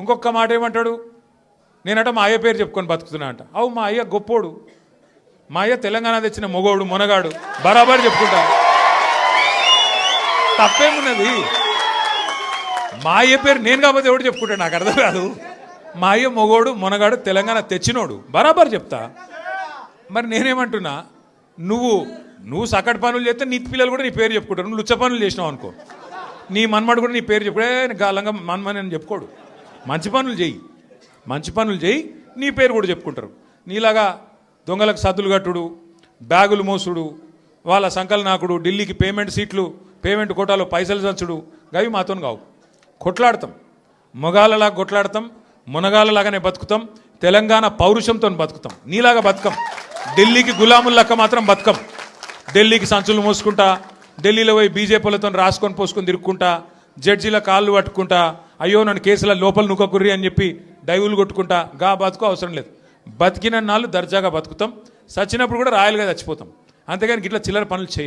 ఇంకొక మాట ఏమంటాడు, నేనట మా అయ్య పేరు చెప్పుకొని బతుకుతున్నా అంట. అవు మా అయ్య గొప్పోడు, మా అయ్య తెలంగాణ తెచ్చిన మొగోడు మునగాడు, బరాబర్ చెప్పుకుంటా. తప్పేమున్నది? మా అయ్య పేరు నేను కాకపోతే ఎవడు చెప్పుకుంటాడు, నాకు అర్థం కాదు. మా అయ్య మొగోడు మునగాడు తెలంగాణ తెచ్చినోడు, బరాబర్ చెప్తా. మరి నేనేమంటున్నా, నువ్వు సకటి పనులు చేస్తే నీ పిల్లలు కూడా నీ పేరు చెప్పుకుంటారు. నువ్వు లుచ్చ పనులు చేసినావు అనుకో, నీ మన్మడు కూడా నీ పేరు చెప్పుడే గాలంగా మన్మని అని చెప్పుకోడు. మంచి పనులు చేయి, నీ పేరు కూడా చెప్పుకుంటారు. నీలాగా దొంగలకు సద్దులు కట్టుడు, బ్యాగులు మోసుడు, వాళ్ళ సంకల్ నాకుడు, ఢిల్లీకి పేమెంట్ కోటాలో పైసలు చంచుడు, గవి మాతో కావు. కొట్లాడతాం, మొగాళ్ళలాగా కొట్లాడతాం, మునగాళ్ళలాగానే బతుకుతాం, తెలంగాణ పౌరుషంతో బతుకుతాం. నీలాగా బతుకం, ఢిల్లీకి గులాములక్క మాత్రం బతుకం. ఢిల్లీకి సంచులు మోసుకుంటా, ఢిల్లీలో పోయి బీజేపీలతో రాసుకొని పోసుకొని తిరుక్కుంటా, జడ్జీల కాళ్ళు పట్టుకుంటా, అయ్యో నన్ను కేసుల లోపల నుక్కకుర్రి అని చెప్పి డైవులు కొట్టుకుంటా, గా బతుకు అవసరం లేదు. బతికిన నాళ్ళు దర్జాగా బతుకుతాం, చచ్చినప్పుడు కూడా రాయలుగా చచ్చిపోతాం. అంతేగాని ఇట్లా చిల్లర పనులు చేయం.